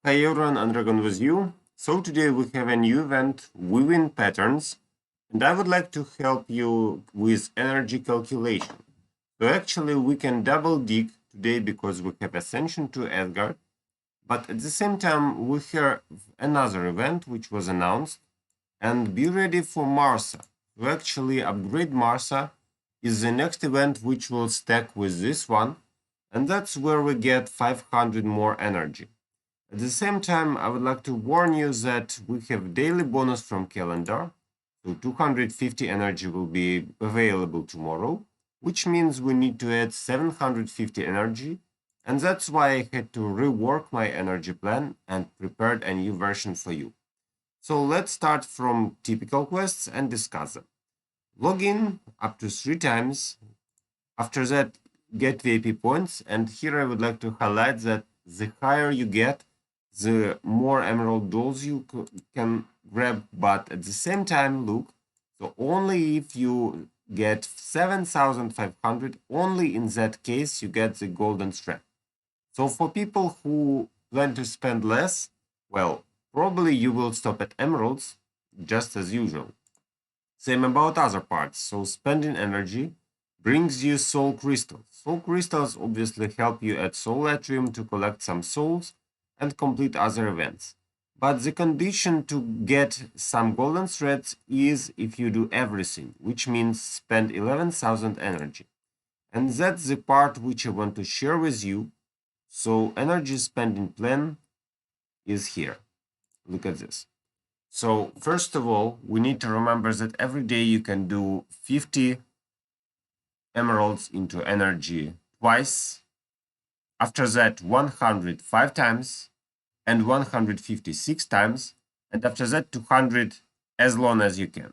Hi everyone, Andragon with you. So today we have a new event, Weaving Patterns, and I would like to help you with energy calculation. So actually we can double dig today because we have Ascension to Asgard, but at the same time we have another event which was announced, and be ready for Marsa. To actually upgrade Marsa is the next event which will stack with this one, and that's where we get 500 more energy. At the same time, I would like to warn you that we have daily bonus from calendar. So 250 energy will be available tomorrow, which means we need to add 750 energy. And that's why I had to rework my energy plan and prepared a new version for you. So let's start from typical quests and discuss them. Log in up to 3 times. After that, get VIP points. And here I would like to highlight that the higher you get, the more emerald dolls you can grab. But at the same time, look, so only if you get 7,500, only in that case you get the golden thread. So for people who plan to spend less, well, probably you will stop at emeralds, just as usual. Same about other parts. So spending energy brings you soul crystals. Soul crystals obviously help you at Soul Atrium to collect some souls and complete other events. But the condition to get some golden threads is if you do everything, which means spend 11,000 energy. And that's the part which I want to share with you. So energy spending plan is here. Look at this. So first of all, we need to remember that every day you can do 50 emeralds into energy twice. After that, 105 times and 156 times. And after that, 200 as long as you can.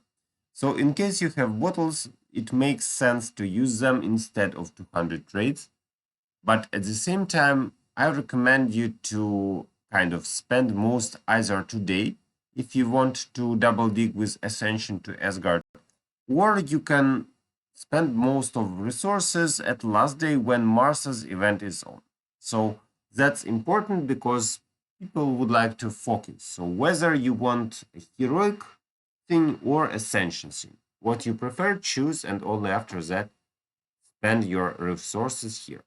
So in case you have bottles, it makes sense to use them instead of 200 trades. But at the same time, I recommend you to kind of spend most either today if you want to double dig with Ascension to Asgard, or you can spend most of resources at last day when Marsa's event is on. So that's important because people would like to focus. So whether you want a heroic thing or Ascension thing, what you prefer, choose, and only after that spend your resources here.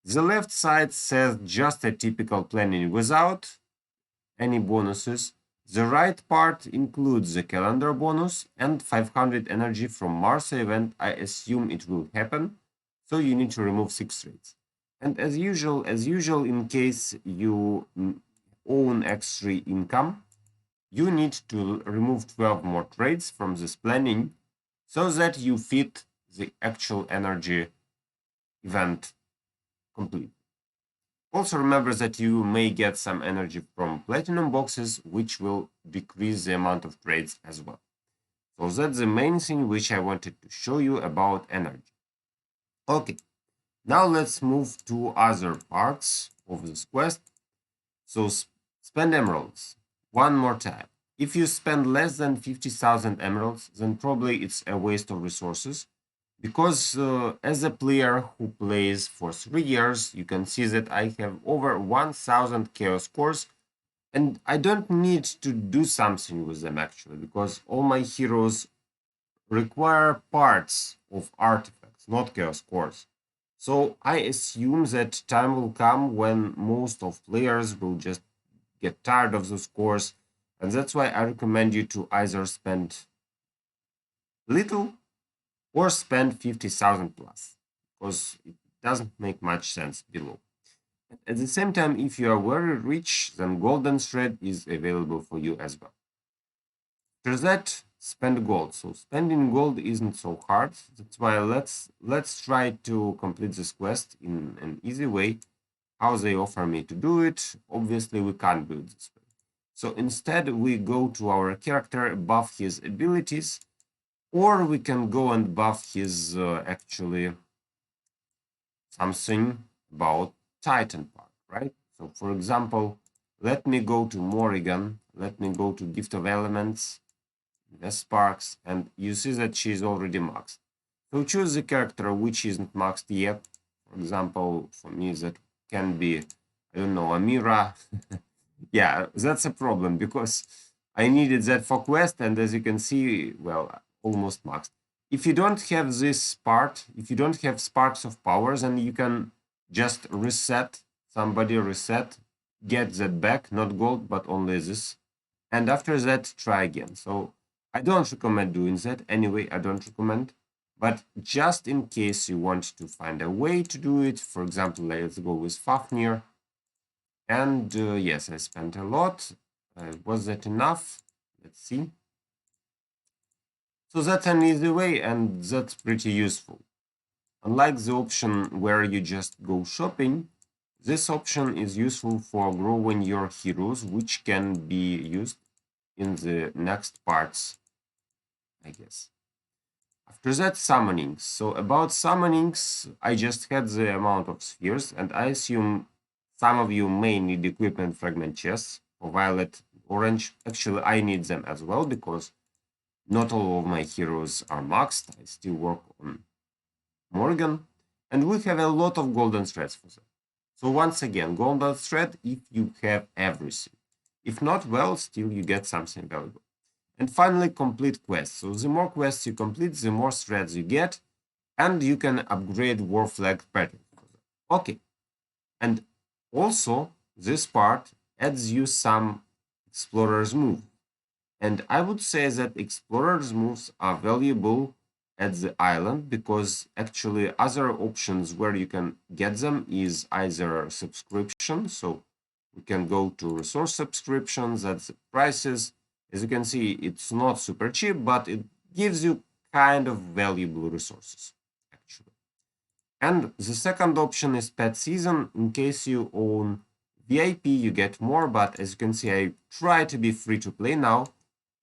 The left side says just a typical planning without any bonuses. The right part includes the calendar bonus and 500 energy from Marsa event. I assume it will happen, so you need to remove 6 trades. And as usual, in case you own X3 income, you need to remove 12 more trades from this planning so that you fit the actual energy event complete. Also remember that you may get some energy from platinum boxes, which will decrease the amount of trades as well. So that's the main thing which I wanted to show you about energy. Okay, now let's move to other parts of this quest. So spend emeralds one more time. If you spend less than 50,000 emeralds, then probably it's a waste of resources. Because as a player who plays for 3 years, you can see that I have over 1000 chaos cores, and I don't need to do something with them actually, because all my heroes require parts of artifacts, not chaos cores. So I assume that time will come when most of players will just get tired of those cores, and that's why I recommend you to either spend little or spend 50,000 plus, because it doesn't make much sense below. At the same time, if you are very rich, then golden thread is available for you as well. After that, spend gold. So spending gold isn't so hard. That's why let's try to complete this quest in an easy way. How they offer me to do it. Obviously, we can't do it this way. So instead, we go to our character, buff his abilities, or we can go and buff his actually something about Titan part, right? So for example, let me go to Morrigan, let me go to Gift of Elements, the Sparks, and you see that she's already maxed. So choose the character which isn't maxed yet. For example, for me that can be, I don't know, Amira. Yeah, that's a problem because I needed that for quest, and as you can see, well, almost maxed. If you don't have this part, if you don't have sparks of powers, and you can just reset, somebody reset, get that back, not gold, but only this. And after that, try again. So I don't recommend doing that. Anyway, I don't recommend. But just in case you want to find a way to do it, for example, let's go with Fafnir. And yes, I spent a lot. Was that enough? Let's see. So that's an easy way, and that's pretty useful. Unlike the option where you just go shopping, this option is useful for growing your heroes, which can be used in the next parts, I guess. After that, summonings. So about summonings, I just had the amount of spheres, and I assume some of you may need equipment fragment chests for violet, orange. Actually, I need them as well because not all of my heroes are maxed. I still work on Morgan, and we have a lot of golden threads for them. So once again, golden thread if you have everything. If not, well, still you get something valuable. And finally, complete quests. So the more quests you complete, the more threads you get, and you can upgrade war flag pattern. Okay, and also this part adds you some explorer's move. And I would say that explorer's moves are valuable at the island because actually other options where you can get them is either subscription. So we can go to resource subscriptions, that's the prices. As you can see, it's not super cheap, but it gives you kind of valuable resources, actually. And the second option is pet season. In case you own VIP, you get more, but as you can see, I try to be free to play now,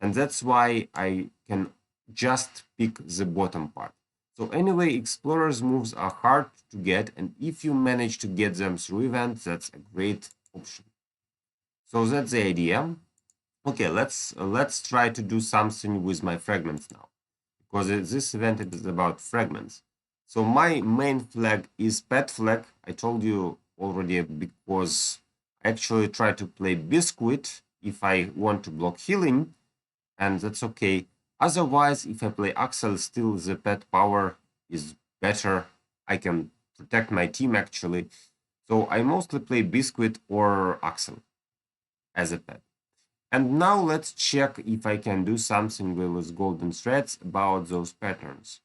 and that's why I can just pick the bottom part. So anyway, explorers moves are hard to get, and if you manage to get them through events, that's a great option. So that's the idea. Okay, let's try to do something with my fragments now, because this event is about fragments. So my main flag is pet flag. I told you already because I actually try to play Biscuit if I want to block healing, and that's okay. Otherwise, if I play Axel, still the pet power is better. I can protect my team actually. So I mostly play Biscuit or Axel as a pet. And now let's check if I can do something with golden threads about those patterns.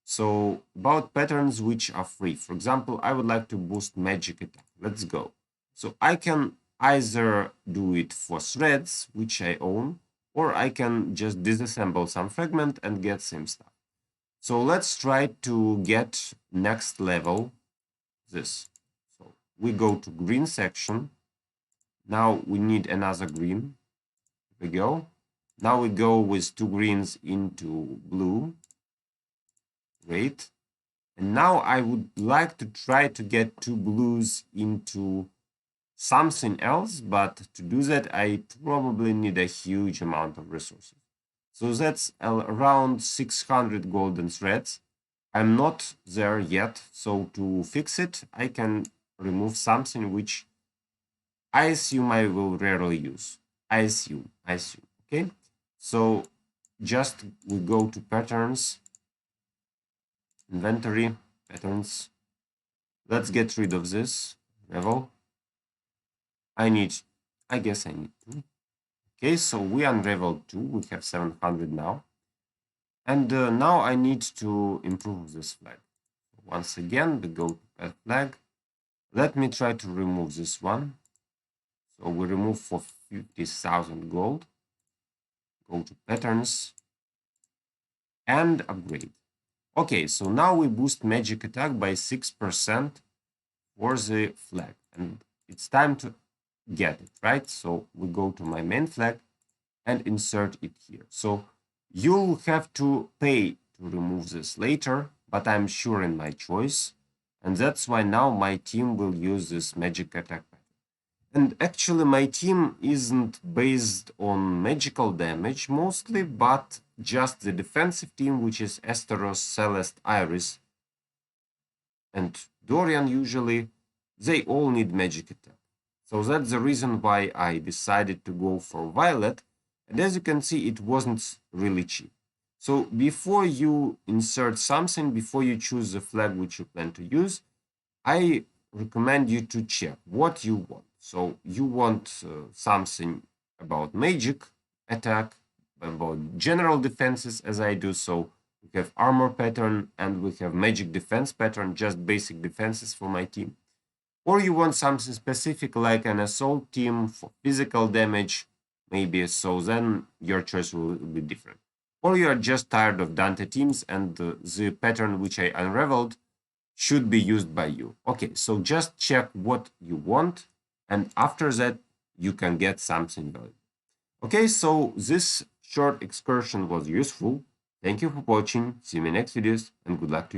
So about patterns which are free. For example, I would like to boost magic attack. Let's go. So I can either do it for threads, which I own, or I can just disassemble some fragment and get same stuff. So let's try to get next level this. So we go to green section. Now we need another green. Here we go. Now we go with 2 greens into blue. Great. And now I would like to try to get 2 blues into something else, but to do that, I probably need a huge amount of resources. So that's around 600 golden threads. I'm not there yet, so to fix it, I can remove something which I assume I will rarely use. I assume, okay? So just we go to patterns, inventory, patterns. Let's get rid of this level. I guess I need to. Okay, so we unraveled 2, we have 700 now. And now I need to improve this flag. Once again, we go to pet flag. Let me try to remove this one. So we remove for 50,000 gold. Go to patterns and upgrade. Okay, so now we boost magic attack by 6% for the flag. And it's time to get it, right? So we go to my main flag and insert it here. So you'll have to pay to remove this later, but I'm sure in my choice. And that's why now my team will use this magic attack. And actually my team isn't based on magical damage mostly, but just the defensive team, which is Esteros, Celeste, Iris, and Dorian usually, they all need magic attack. So that's the reason why I decided to go for Violet. And as you can see, it wasn't really cheap. So before you insert something, before you choose the flag which you plan to use, I recommend you to check what you want. So you want something about magic attack, about general defenses as I do. So we have armor pattern and we have magic defense pattern, just basic defenses for my team. Or you want something specific like an assault team for physical damage, maybe, so then your choice will be different. Or you are just tired of Dante teams and the pattern which I unraveled should be used by you. Okay, so just check what you want, and after that, you can get something valuable. Okay, so this short excursion was useful. Thank you for watching. See you in my next videos, and good luck to you.